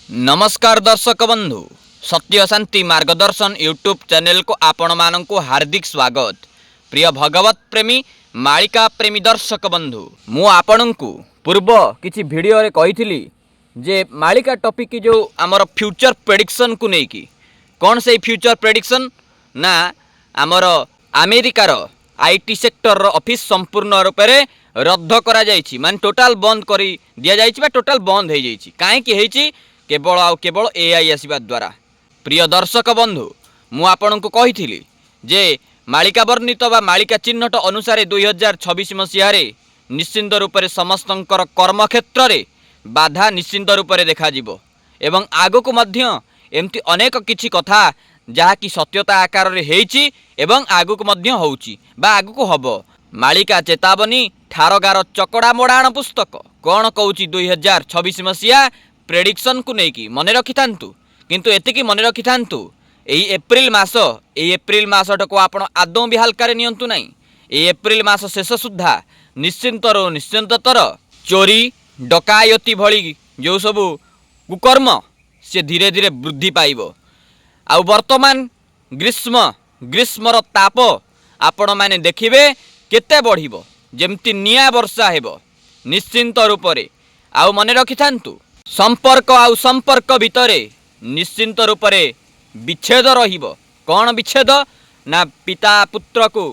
नमस्कार दर्शक बंधु सत्य शांति मार्गदर्शन यूट्यूब चैनल को आपण मानंकु हार्दिक स्वागत। प्रिय भगवत प्रेमी मालिका प्रेमी दर्शक बंधु मु आपणंकु पूर्व किछि वीडियो रे कहिथिली जे मालिका टॉपिक की जो आमर फ्यूचर प्रेडिक्शन को नेकी कौन से फ्यूचर प्रेडिक्शन ना आमर अमेरिकार आईटी सेक्टर ऑफिस संपूर्ण रूप से रद्द करा जायछि मान टोटाल बंद करी दिया जायछि बा टोटाल बंद हो जायछि काहे कि हेछि केवल एआई आसवा द्वारा। प्रिय दर्शक बंधु मु आपणको कही जे मालिका वर्णित बा मालिका चिन्हट अनुसार 2026 मसीह निश्चिंत रूप से समस्त कर्मक्षेत्र में बाधा निश्चिंत रूप से देखा एवं आगक एमती अनेक किछि कथा जहाँकि सत्यता आकार रे हेछि एवं आगक होउछि बा आगक हब। मालिका चेतावनी ठारगार चकड़ा मोड़ाण पुस्तक कौन कहूँ 2026 मसीहा प्रेडिक्शन को लेकिन मन रखि थांतु किंतु एतिकी मन रखि थांतु एई एप्रिल मासटको आपण आदौ भी हल्कार नियंतु नहीं। एई एप्रिल मास शेष सुद्धा निश्चिंतर चोरी डकायती भली जो सबू कुकर्म से धीरे धीरे वृद्धि पाइबो। आउ वर्तमान ग्रीष्मर ताप आपण माने देखिबे केते बढ़िबो जेमती निया वर्षा हेबो निश्चिंत रूप से। आउ मन रखि थांतु संपर्क भितर निश्चिंत रूप से विच्छेद रहिबो। कौन विच्छेद ना पिता पुत्र को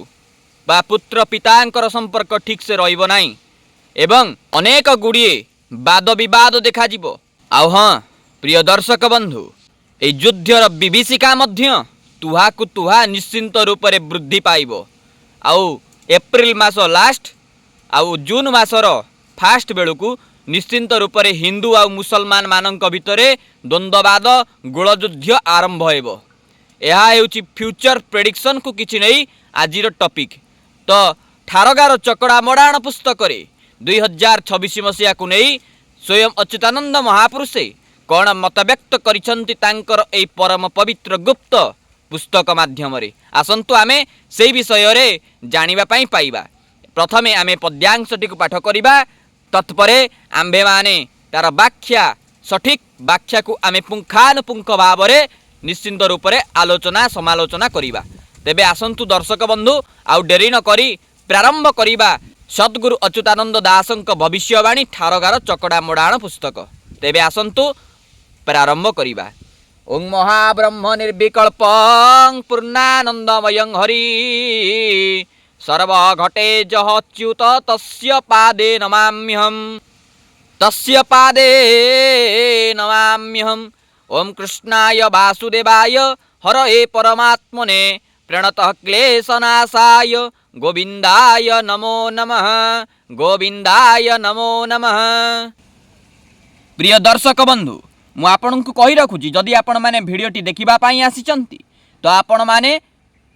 बा पुत्र पितांकर संपर्क ठीक से रहिबो नाही एवं अनेक गुड़िए वाद विवाद देखा जिवो। आउ हाँ प्रिय दर्शक बंधु ए युद्धर विभीषिका मध्य तुहा को तुहा निश्चिंत रूप से वृद्धि पाइबो। आउ एप्रिल मास लास्ट आउ जून मासर फास्ट बेलू निश्चिंत रूप से हिंदू आ मुसलमान मानक भितर द्वंद्ववाद गोलयुद्ध आरंभ हेबो। यह हेउची फ्यूचर प्रेडिक्शन को किछि नहीं आजिर टॉपिक। तो ठारगार चकड़ा मोड़ाण पुस्तक 2026 मसीहा को नहीं स्वयं अच्युतानंद महापुरुषे कौन मत व्यक्त करिसंति तांकर ए परम पवित्र गुप्त पुस्तक माध्यम रे। आसंतु आमे सेई विषय रे जानिबा पई पाइबा। प्रथमे आमे पद्यांशटी को पाठ करिबा तत्परे आम्भे माने तार व्याख्या सठिक व्याख्या को आमे पुंखानुपुंख भाव में निश्चिंत रूप से आलोचना समालोचना करिबा। तेबे आसंतु दर्शक बंधु आउ डेरी न करी प्रारंभ करिबा सद्गुरु अच्युतानंद दासंक भविष्यवाणी ठारगार चकड़ा मोड़ाण पुस्तक। तेबे आसंतु प्रारंभ करिबा। ओं महाब्रह्म निर्विकल्पं पूर्णानंदमयं हरि सर्व घटे जहच्युत तस्य पादे नमाम्यहम् ओम कृष्णाय वासुदेवाय हरये परमात्मने प्रणतः क्लेशनाशाय गोविंदाय नमो नमः। प्रिय दर्शक बंधु मु आपनकु कहि रखुची जदि आपण माने वीडियोटी देखिबा पाई आसीचंती तो आपण माने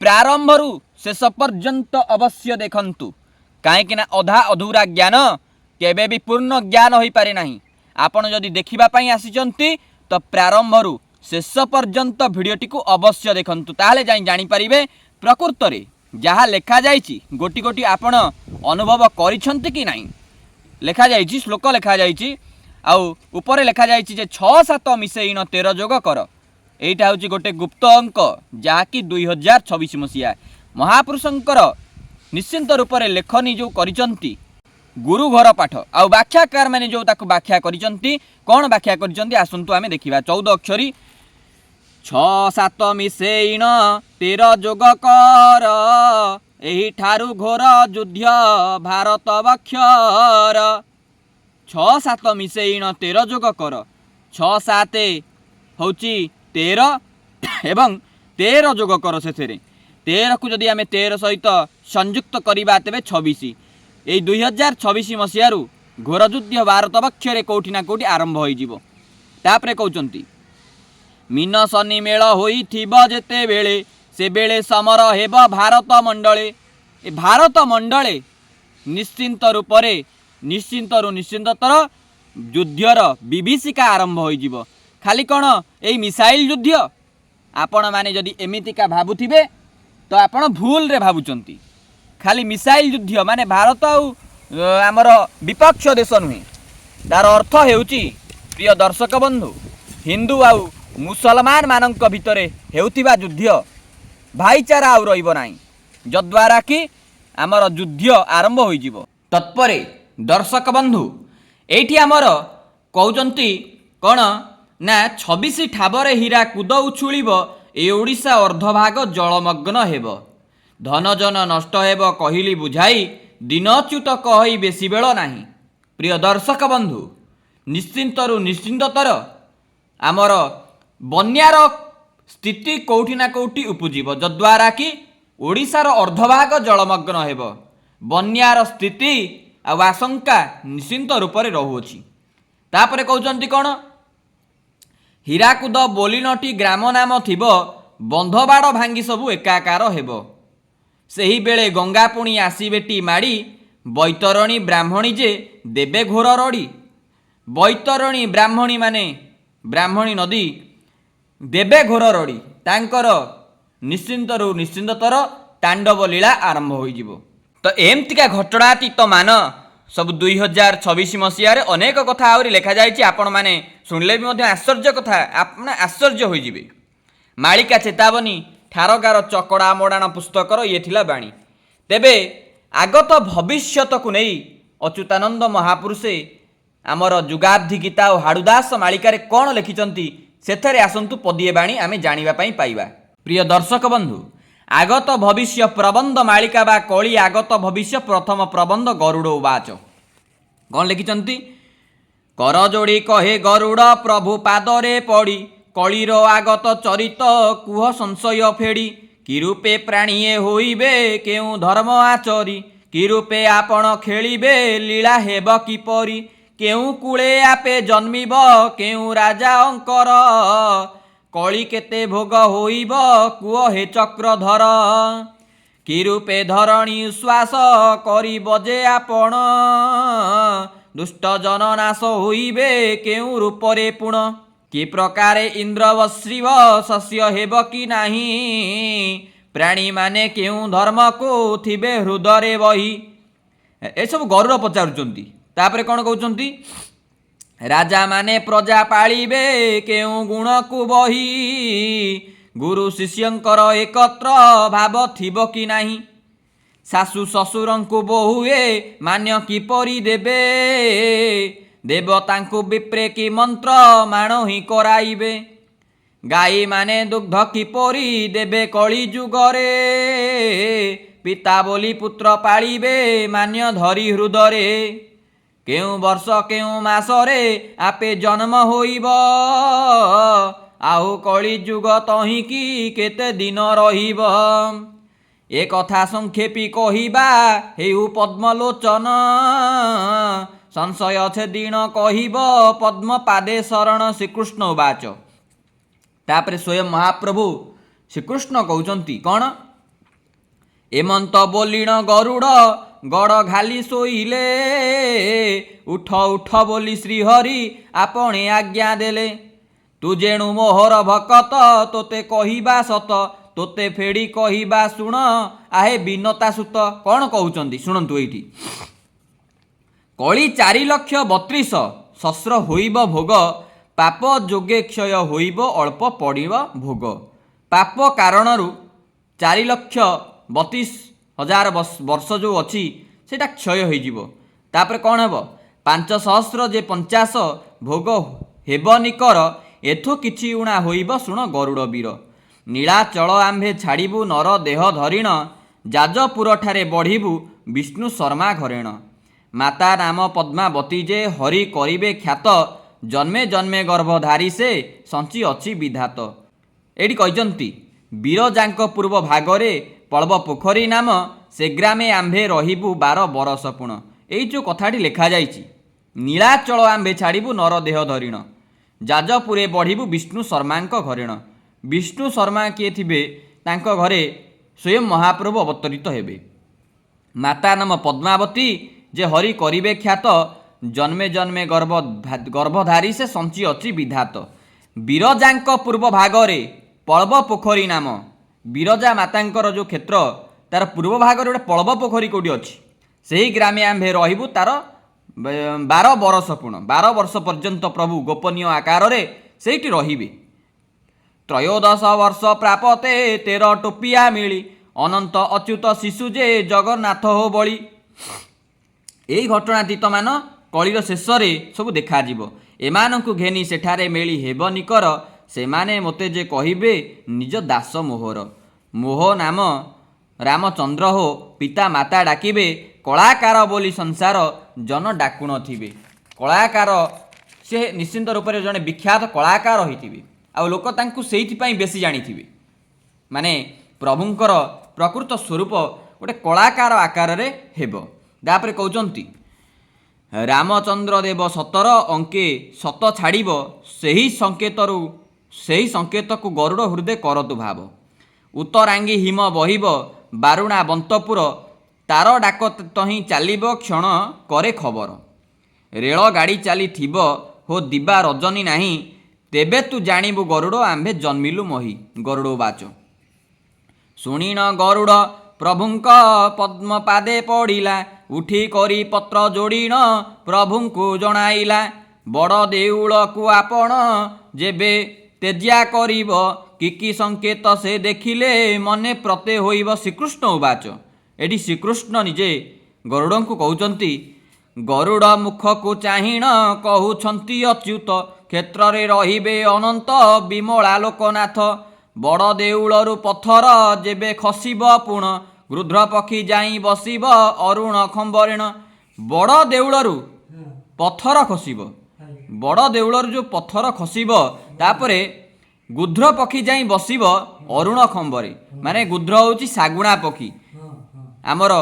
प्रारंभरू शेष पर्यंत अवश्य देखंतु काहेकि ना अधा अधूरा ज्ञान केबे भी पूर्ण ज्ञान होई पारे नाही। आपण जदि देखिबा पाई आसीचंती तो प्रारंभरू शेष पर्यंत वीडियोटी को अवश्य देखंतु ताले जानि पारिबे प्रकृत रे जहा लेखा जाइछि गोटी गोटी आपण अनुभव करिसंती कि नाही। लेखा जाइछि श्लोक लेखा जाइछि आउ ऊपर लेखा जाइछि जे 6-7 मिसेइन 13 जोग कर। एइटा होछि गोटे गुप्त अंक जहाँकि 2026 मसीहा महापुरुषंकर निश्चिंत रूप से लेखनी जो करिसंती गुरु घर पाठ आउ व्याख्याकार माने जो ताकु व्याख्या करिसंती कौन व्याख्या करिसंती आसंतु आमे देखिबा। 14 अक्षरी 6-7 मिसेइन 13 जोग कर एही ठारू घोर युद्ध भारत बक्षर। 6-7 मिसेइन 13 जोग कर 6-7 होची 13 एवं 13 जोग कर से 13 को जदि आमे 13 सहित संयुक्त करिबा तेबे 26। एई 2026 मसीहारू घोर युद्ध भारत बक्षरे कोठी ना कोठी आरंभ होई जिवो। तापरे कहउचंती मीन शनि मेल होई थिबो जेते बेले से बेले समर हेब भारत मंडले। ए भारत मंडले निश्चिंत रूप से निश्चिंतर युद्धर विभीषिका आरंभ होई जिवो। खाली कौन एई मिसाइल युद्ध आपण माने जदि एमितिका भाबुथिबे तो आपण भूल रे भावुचंती। खाली मिसाइल युद्ध माने भारत आमर विपक्ष देश नुहे तार अर्थ हेउची प्रिय दर्शक बंधु हिंदू आउ मुसलमान मानक भितरे हेउथिबा युद्ध भाईचारा आउ रहिबो नाही, जद्वारा कि आमर युद्ध आरंभ होइजिवो। तत्परे दर्शक बंधु एठी आमर कहउचंती कौन ना 26 ठाबरे हीरा कूद उछुलिब ए ओडिशा अर्धभाग जलमग्न हेब, धन जन नष्ट हेब कहिली बुझाई, दिनच्युत कहि बेसी बेल नाही। प्रिय दर्शक बंधु निश्चिंतरु निश्चिंततर आमर बन्यार स्थिति कौटी ना कौटी उपजीव, जद्वारा कि ओडिशार अर्धभाग जलमग्न हेब, बन्यार स्थिति आशंका निश्चिंत रूप से रहुअछि। तापरे कहउचंती कौन हीराकुद बोलिनटी ग्राम नाम थिब, बंधबाड़ भांगी सबु एकाकार हेब, सेही बेले गंगा पुणी आसीबेटी माड़ी, बैतरणी ब्राह्मणी जे देबे घोर रड़ी। बैतरणी ब्राह्मणी माने ब्राह्मणी नदी देबे घोर रड़ी, तांकर निश्चिंतरु निश्चिंततर तांडव लीला आरंभ होइजिवो। तो एमतिका घटनातीत मान सब 2026 मसीह अनेक कथा आउरी लेखा जाइछि, आपण माने सुनले भी मध्य आश्चर्य कथा, आपण आश्चर्य होइजिबे। मालिका चेतावनी ठारगार चकड़ा मोड़ाण पुस्तकर ये थिला बाणी। तेबे आगत भविष्यत को नहीं अच्युतानंद महापुरुषे आमर जुगाब्धि गीता और हाड़ुदास मालिकार कौन लिखिंट से आसतु पदिए बाणी आम जाना पाइबा। प्रिय दर्शक बंधु आगत भविष्य प्रबंध मालिका बा कली आगत भविष्य प्रथम प्रबंध गरुड़ उवाच कौन लिखिंट कर जोड़ी कहे गरुड़ प्रभु पादरे पड़ी, कलिर आगत चरित कुह संशय फेड़ी, कि रूपे प्राणीए होइबे केउ धर्म आचरी, कि रूपे आपण खेलिबे लीला हेब किपरि, केउ कूले आपे जन्मिब केउ राजा अंकर, कली केते भोग होइब कुह हे चक्रधर, कि रूपे धरणी श्वास करिब जे आपण, दुष्ट जन नाश होइबे केउ रूपरे पुण, कि प्रकारे इंद्रवश्रीव शस्य हेब कि नाही, प्राणी माने केउ धर्म को थिबे हृदय बही। ए सब गरुड़ पचारुचंती। तापरे कौन कहउचंती राजा माने प्रजा पालिबे केउ गुण को बही, गुरु शिष्यंकर एकत्र भाव थिब कि नाही, सासु ससुरंकु बहुए मान्य किपरि देबे, देवतांकु विप्रे कि मंत्र माण ही कराइबे, गाई माने दुग्ध किपरि देबे कली जुगरे, पिता बोली पुत्र पालिबे मान्य धरी हृदय, केउ वर्ष केउ मासरे आपे जन्म होइब, आहु कली जुग तही कि केते दिन रहिब, ए कथा संक्षेपी कहिबा हेउ पद्मलोचन, संशय छे दीन कहिब पद्म पादे शरण। श्रीकृष्ण उवाच तापरे स्वयं महाप्रभु श्रीकृष्ण कहउचंती कौन एमंत बोलिण गरुड़ गड़ घाली शोइले, उठ उठ बोली श्रीहरि आपणे आज्ञा देले, तू जेणु मोहर भकत तोते कहिबा सत, तोते फेड़ी कहिबा शुण आहे बिनता सुत। कौन कहउचंती शुणंतु एठी कली 4,32,000 शस्त्र होइब भोग, पाप जोगे क्षय होइब अल्प पड़िब भोग। पाप कारणरू 4,32,000 वर्ष जो अच्छी सेटा क्षय होइजिब। तापर कौन हेब 5,000 जे 50 भोग हेब निकर, एथु किछि उणा होइब शुण गरुड़ वीर, नीलाचल आम्भे छाड़िबु नर देह धरिण, जाजपुर ठारे बढ़िबु विष्णु शर्मा घरेण, माता नाम पद्मावती जे हरि करिबे ख्यात, जन्मे जन्मे गर्भधारी से संची अच्छी विधात। एटी कहते बीरजांक पूर्व भागरे पल्ब पोखरी नाम, से ग्रामे आम्भे रहिबु 12 बरस पुण। यही जो कथाटी लिखा जाइछि नीलाचल आम्भे छाड़िबु नर देह धरिण, जाजपुरे बढ़िबु विष्णु शर्मांक घरेण। विष्णु शर्मा किए थिबे तांको घरे स्वयं महाप्रभु अवतरित हेबे। माता नाम पद्मावती जे हरि करिबे ख्यात, जन्मे जन्मे गर्भधारी से संची अच्छी विधात। बीरजांक पूर्व भागरे पल्ब पोखरी नाम, बीरजा मातांकर जो क्षेत्र तार पूर्व भागरे गोटे पल्ब पोखरी कोटी अच्छी, सेही ग्रामे आम्भे रहिबु तार 12 बरस पुण। 12 वर्ष पर्यंत प्रभु गोपनीय आकार रे ସେଇଠି ରହିବେ। ତ୍ରୟୋଦଶ ବର୍ଷ ପ୍ରାପତେ 13 ଟୋପିଆ ମିଳି ଅନନ୍ତ ଅଚ୍ୟୁତ ଶିଶୁ ଯେ ଜଗନ୍ନାଥ ହୋ ବଳି। ଏହି ଘଟଣାତୀତମାନ କଳିର ଶେଷରେ ସବୁ ଦେଖାଯିବ। ଏମାନଙ୍କୁ ଘେନି ସେଠାରେ ମେଳି ହେବ ନିକର, ସେମାନେ ମୋତେ ଯେ କହିବେ ନିଜ ଦାସ ମୋହର। ମୋହ ନାମ ରାମଚନ୍ଦ୍ର ହୋ ପିତା ମାତା ଡାକିବେ, କଳାକାର ବୋଲି ସଂସାର ଜନ ଡାକୁନଥିବେ। କଳାକାର ସେ ନିଶ୍ଚିନ୍ତ ରୂପରେ ଜଣେ ବିଖ୍ୟାତ କଳାକାର ହୋଇଥିବେ, ଆଉ ଲୋକ ତାଙ୍କୁ ସେଇଥିପାଇଁ ବେଶୀ ଜାଣିଥିବେ। ମାନେ ପ୍ରଭୁଙ୍କର ପ୍ରକୃତ ସ୍ୱରୂପ ଗୋଟେ କଳାକାର ଆକାରରେ ହେବ। ତାପରେ କହୁଛନ୍ତି ରାମଚନ୍ଦ୍ର ଦେବ ସତର ଅଙ୍କେ ସତ ଛାଡ଼ିବ, ସେହି ସଂକେତକୁ ଗରୁଡ଼ ହୃଦୟ କରତୁ ଭାବ। ଉତ୍ତରାଙ୍ଗୀ ହିମ ବହିବ ବାରୁଣା ବନ୍ତପୁର, ତାର ଡାକ ତହିଁ ଚାଲିବ କ୍ଷଣ କରେ ଖବର। ରେଳଗାଡ଼ି ଚାଲିଥିବ ହୋ ଦିବା ରଜନୀ ନାହିଁ, ତେବେ ତୁ ଜାଣିବୁ ଗରୁଡ଼ ଆମ୍ଭେ ଜନ୍ମିଲୁ ମହି। ଗରୁଡ଼ ବାଚ ଶୁଣିଣ ଗରୁଡ଼ ପ୍ରଭୁଙ୍କ ପଦ୍ମ ପାଦେ ପଡ଼ିଲା, ଉଠି କରି ପତ୍ର ଯୋଡ଼ିଣ ପ୍ରଭୁଙ୍କୁ ଜଣାଇଲା। ବଡ଼ ଦେଉଳକୁ ଆପଣ ଯେବେ ତେଜ୍ୟା କରିବ, କି ସଂକେତ ସେ ଦେଖିଲେ ମନେ ପ୍ରତେ ହୋଇବ। ଶ୍ରୀକୃଷ୍ଣ ଉବାଚ ଏଠି ଶ୍ରୀକୃଷ୍ଣ ନିଜେ ଗରୁଡ଼ଙ୍କୁ କହୁଛନ୍ତି, ଗରୁଡ଼ ମୁଖକୁ ଚାହିଁଣ କହୁଛନ୍ତି ଅଚ୍ୟୁତ, କ୍ଷେତ୍ରରେ ରହିବେ ଅନନ୍ତ ବିମଳା ଲୋକନାଥ। ବଡ଼ ଦେଉଳରୁ ପଥର ଯେବେ ଖସିବ ପୁଣ, ଗୃଧ୍ର ପକ୍ଷୀ ଯାଇ ବସିବ ଅରୁଣ ଖମ୍ବରେଣ। ବଡ଼ ଦେଉଳରୁ ପଥର ଖସିବ, ବଡ଼ ଦେଉଳରୁ ଯେଉଁ ପଥର ଖସିବ, ତାପରେ ଗୃଧ୍ର ପକ୍ଷୀ ଯାଇ ବସିବ ଅରୁଣ ଖମ୍ବରେ। ମାନେ ଗୃଧ୍ର ହେଉଛି ଶାଗୁଣା ପକ୍ଷୀ। ଆମର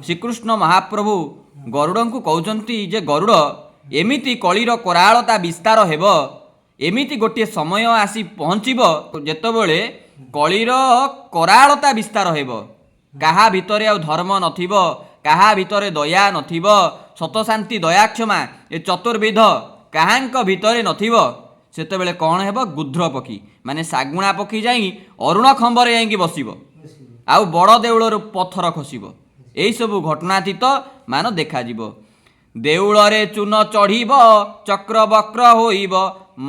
ଶ୍ରୀକୃଷ୍ଣ ମହାପ୍ରଭୁ ଗରୁଡ଼ଙ୍କୁ କହୁଛନ୍ତି ଯେ ଗରୁଡ଼, ଏମିତି କଳିର କରାଳତା ବିସ୍ତାର ହେବ, ଏମିତି ଗୋଟିଏ ସମୟ ଆସି ପହଞ୍ଚିବ ଯେତେବେଳେ କଳିର କରାଳତା ବିସ୍ତାର ହେବ। କାହା ଭିତରେ ଆଉ ଧର୍ମ ନଥିବ, କାହା ଭିତରେ ଦୟା ନଥିବ, ସତଶାନ୍ତି ଦୟାକ୍ଷମା ଏ ଚତୁର୍ବିଧ କାହାଙ୍କ ଭିତରେ ନଥିବ। ସେତେବେଳେ କ'ଣ ହେବ? ଗୃଧ୍ର ପକ୍ଷୀ ମାନେ ଶାଗୁଣା ପକ୍ଷୀ ଯାଇ ଅରୁଣ ଖମ୍ବରେ ଯାଇକି ବସିବ, ଆଉ ବଡ଼ ଦେଉଳରୁ ପଥର ଖସିବ। ଏହିସବୁ ଘଟଣାତୀତ ମାନ ଦେଖାଯିବ। ଦେଉଳରେ ଚୂନ ଚଢ଼ିବ ଚକ୍ରବକ୍ର ହୋଇବ,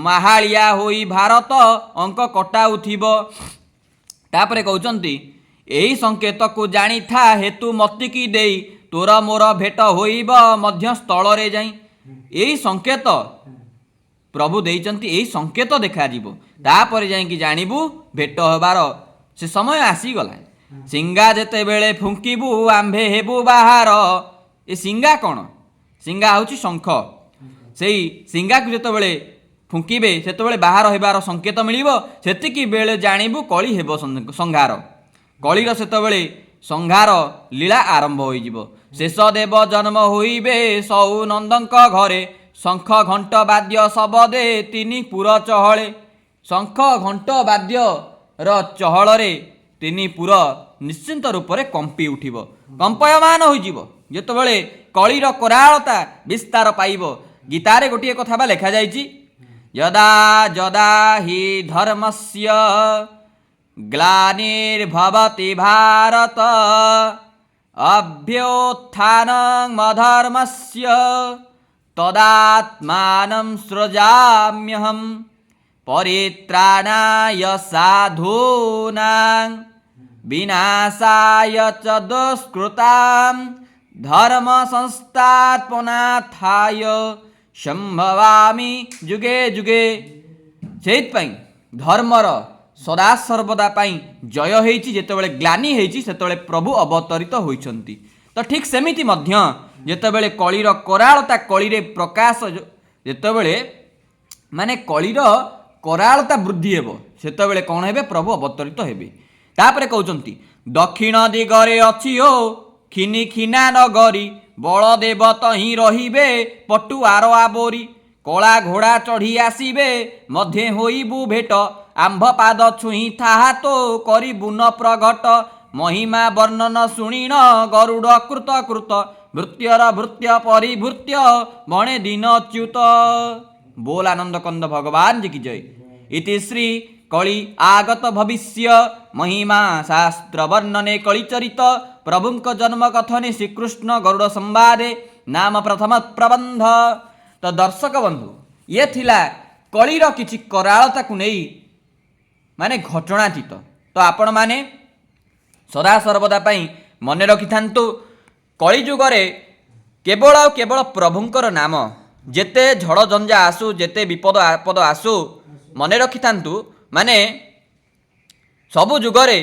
ମାହାଳିଆ ହୋଇ ଭାରତ ଅଙ୍କ କଟାଉଥିବ। ତାପରେ କହୁଛନ୍ତି ଏହି ସଂକେତକୁ ଜାଣିଥା ହେତୁ ମତିକି ଦେଇ, ତୋର ମୋର ଭେଟ ହୋଇବ ମଧ୍ୟ ସ୍ଥଳରେ ଯାଇ। ଏହି ସଂକେତ ପ୍ରଭୁ ଦେଇଛନ୍ତି, ଏହି ସଂକେତ ଦେଖାଯିବ, ତାପରେ ଯାଇକି ଜାଣିବୁ ଭେଟ ହେବାର ସେ ସମୟ ଆସିଗଲା। ସିଙ୍ଗା ଯେତେବେଳେ ଫୁଙ୍କିବୁ ଆମ୍ଭେ ହେବୁ ବାହାର। ଏ ସିଙ୍ଗା କ'ଣ? ସିଙ୍ଗା ହେଉଛି ଶଙ୍ଖ। ସେଇ ସିଙ୍ଗାକୁ ଯେତେବେଳେ ଫୁଙ୍କିବେ ସେତେବେଳେ ବାହାର ହେବାର ସଂକେତ ମିଳିବ। ସେତିକି ବେଳେ ଜାଣିବୁ କଳି ହେବ ସଂହାର। କଳିର ସେତେବେଳେ ସଂହାର ଲୀଳା ଆରମ୍ଭ ହୋଇଯିବ। ଶେଷ ଦେବ ଜନ୍ମ ହୋଇବେ ସଉ ନନ୍ଦଙ୍କ ଘରେ, ଶଙ୍ଖ ଘଣ୍ଟ ବାଦ୍ୟ ଶବଦେ ତିନି ପୁର ଚହଳେ। ଶଙ୍ଖ ଘଣ୍ଟ ବାଦ୍ୟର ଚହଳରେ ତିନି ପୁର ନିଶ୍ଚିନ୍ତ ରୂପରେ କମ୍ପି ଉଠିବ, କମ୍ପୟମାନ ହୋଇଯିବ ଯେତେବେଳେ କଳିର କରାଳତା ବିସ୍ତାର ପାଇବ। ଗୀତାରେ ଗୋଟିଏ କଥା ବା ଲେଖାଯାଇଛି, ଯଦା ଯଦା ହି ଧର୍ମସ୍ୟ ଗ୍ଲାନିର୍ଭବତି ଭାରତ, ଅଭ୍ୟୁତ୍ଥାନଂ ଅଧର୍ମସ୍ୟ ତଦାତ୍ମାनं ସୃଜାମ୍ୟହଂ, ପରିତ୍ରାଣାୟ ସାଧୂନାଂ ବିନାଶାୟ চ দুষ্কৃতাং, ধর্ম সংস্থাপনার্থাୟ সম্ভବାମି ଯୁଗେ ଯୁଗେ। ସେଇଥିପାଇଁ ଧର୍ମର ସଦାସର୍ବଦା ପାଇଁ ଜୟ ହେଇଛି। ଯେତେବେଳେ ଗ୍ଲାନି ହେଇଛି ସେତେବେଳେ ପ୍ରଭୁ ଅବତରିତ ହୋଇଛନ୍ତି। ତ ଠିକ୍ ସେମିତି ମଧ୍ୟ ଯେତେବେଳେ କଳିର କରାଳତା, କଳିରେ ପ୍ରକାଶ, ଯେତେବେଳେ ମାନେ କଳିର କରାଳତା ବୃଦ୍ଧି ହେବ ସେତେବେଳେ କ'ଣ ହେବେ? ପ୍ରଭୁ ଅବତରିତ ହେବେ। ତାପରେ କହୁଛନ୍ତି ଦକ୍ଷିଣ ଦିଗରେ ଅଛି ଓ ଖିନି ଖିନା ନଗରୀ, ବଳଦେବ ତହିଁ ରହିବେ ପଟୁଆର ଆବୋରି। କଳା ଘୋଡ଼ା ଚଢ଼ି ଆସିବେ ମଧ୍ୟେ ହୋଇବୁ ଭେଟ, ଆମ୍ଭ ପାଦ ଛୁଇଁ ତାହା ତ କରିବୁ ନ ପ୍ରଘଟ। ମହିମା ବର୍ଣ୍ଣନ ଶୁଣିଣ ଗରୁଡ଼ କୃତ କୃତ, ଭୃତ୍ୟର ଭୃତ୍ୟ ପରିଭୃତ୍ୟ ବଣେ ଦିନ ଅଚ୍ୟୁତ। ବୋଲ ଆନନ୍ଦ କନ୍ଦ ଭଗବାନ ଜି କି ଜୟ। ଇତି ଶ୍ରୀ କଳି আগত ভবিষ্য মহিমা শাস্ত্র বর্ণনে কলিচরিত, প্রভুঙ্ক জন্ম কথনে শ্রীকৃষ্ণ গরুড় সম্বাদে নাম প্রথম প্রবন্ধ। তো দর্শক বন্ধু, ইয়ে ଥିଲା କଳିର କିଛି କରାଳତାକୁ ନେଇ ମାନେ ଘଟଣାତୀତ। ତ ଆପଣମାନେ ସଦାସର୍ବଦା ପାଇଁ ମନେ ରଖିଥାନ୍ତୁ, କଳିଯୁଗରେ କେବଳ ଆଉ କେବଳ ପ୍ରଭୁଙ୍କର ନାମ, ଯେତେ ଝଡ଼ ଝଞ୍ଜା ଆସୁ, ଯେତେ ବିପଦ ଆପଦ ଆସୁ, ମନେ ରଖିଥାନ୍ତୁ ମାନେ ସବୁ ଯୁଗରେ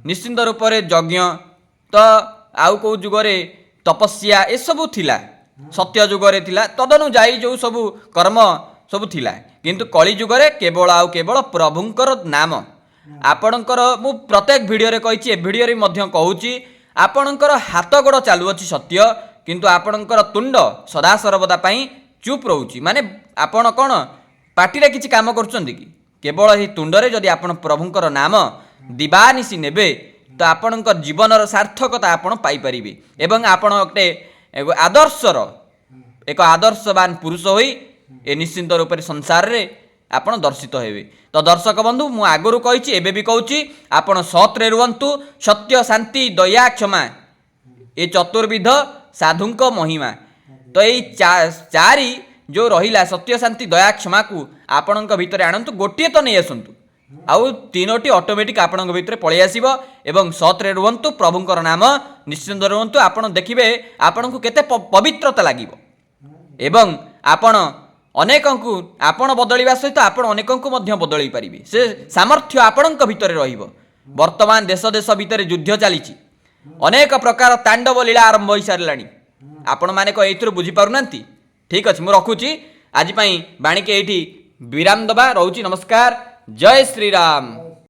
ନିଶ୍ଚିନ୍ତ ରୂପରେ ଯଜ୍ଞ, ତ ଆଉ କେଉଁ ଯୁଗରେ ତପସ୍ୟା ଏସବୁ ଥିଲା, ସତ୍ୟ ଯୁଗରେ ଥିଲା, ତଦନୁଯାୟୀ ଯେଉଁ ସବୁ କର୍ମ ସବୁ ଥିଲା। କିନ୍ତୁ କଳି ଯୁଗରେ କେବଳ ଆଉ କେବଳ ପ୍ରଭୁଙ୍କର ନାମ। ଆପଣଙ୍କର ମୁଁ ପ୍ରତ୍ୟେକ ଭିଡ଼ିଓରେ କହିଛି, ଏ ଭିଡ଼ିଓରେ ମଧ୍ୟ କହୁଛି, ଆପଣଙ୍କର ହାତ ଗୋଡ଼ ଚାଲୁଅଛି ସତ୍ୟ, କିନ୍ତୁ ଆପଣଙ୍କର ତୁଣ୍ଡ ସଦାସର୍ବଦା ପାଇଁ ଚୁପ୍ ରହୁଛି। ମାନେ ଆପଣ କ'ଣ ପାଟିରେ କିଛି କାମ କରୁଛନ୍ତି କି? କେବଳ ଏହି ତୁଣ୍ଡରେ ଯଦି ଆପଣ ପ୍ରଭୁଙ୍କର ନାମ ଦିବାନିଶି ନେବେ, ତ ଆପଣଙ୍କ ଜୀବନର ସାର୍ଥକତା ଆପଣ ପାଇପାରିବେ ଏବଂ ଆପଣ ଏକ ଆଦର୍ଶବାନ ପୁରୁଷ ହୋଇ ଏ ନିଶ୍ଚିନ୍ତ ରୂପରେ ସଂସାରରେ ଆପଣ ଦର୍ଶିତ ହେବେ। ତ ଦର୍ଶକ ବନ୍ଧୁ, ମୁଁ ଆଗରୁ କହିଛି, ଏବେ ବି କହୁଛି, ଆପଣ ସତ୍ରେ ରୁହନ୍ତୁ। ସତ୍ୟ, ଶାନ୍ତି, ଦୟା, କ୍ଷମା, ଏ ଚତୁର୍ବିଧ ସାଧୁଙ୍କ ମହିମା। ତ ଏଇ ଚାରି ଯେଉଁ ରହିଲା, ସତ୍ୟ, ଶାନ୍ତି, ଦୟା, କ୍ଷମାକୁ ଆପଣଙ୍କ ଭିତରେ ଆଣନ୍ତୁ, ଗୋଟିଏ ତ ନେଇ ଆସନ୍ତୁ, ଆଉ ତିନୋଟି ଅଟୋମେଟିକ୍ ଆପଣଙ୍କ ଭିତରେ ପଳେଇ ଆସିବ। ଏବଂ ସତ୍ରେ ରୁହନ୍ତୁ, ପ୍ରଭୁଙ୍କର ନାମ ନିଶ୍ଚିନ୍ତ ରୁହନ୍ତୁ, ଆପଣ ଦେଖିବେ ଆପଣଙ୍କୁ କେତେ ପବିତ୍ରତା ଲାଗିବ ଏବଂ ଆପଣ ଅନେକଙ୍କୁ ଆପଣ ବଦଳିବା ସହିତ ଆପଣ ଅନେକଙ୍କୁ ମଧ୍ୟ ବଦଳାଇ ପାରିବେ। ସେ ସାମର୍ଥ୍ୟ ଆପଣଙ୍କ ଭିତରେ ରହିବ। ବର୍ତ୍ତମାନ ଦେଶ ଦେଶ ଭିତରେ ଯୁଦ୍ଧ ଚାଲିଛି, ଅନେକ ପ୍ରକାର ତାଣ୍ଡବ ଲୀଳା ଆରମ୍ଭ ହୋଇସାରିଲାଣି। ଆପଣମାନେ କ'ଣ ଏଇଥିରୁ ବୁଝିପାରୁନାହାନ୍ତି? ଠିକ୍ ଅଛି, ମୁଁ ରଖୁଛି। ଆଜି ପାଇଁ ବାଣୀକି ଏଇଠି ବିରାମ ଦେବା। ରହୁଛି, ନମସ୍କାର, ଜୟ ଶ୍ରୀରାମ।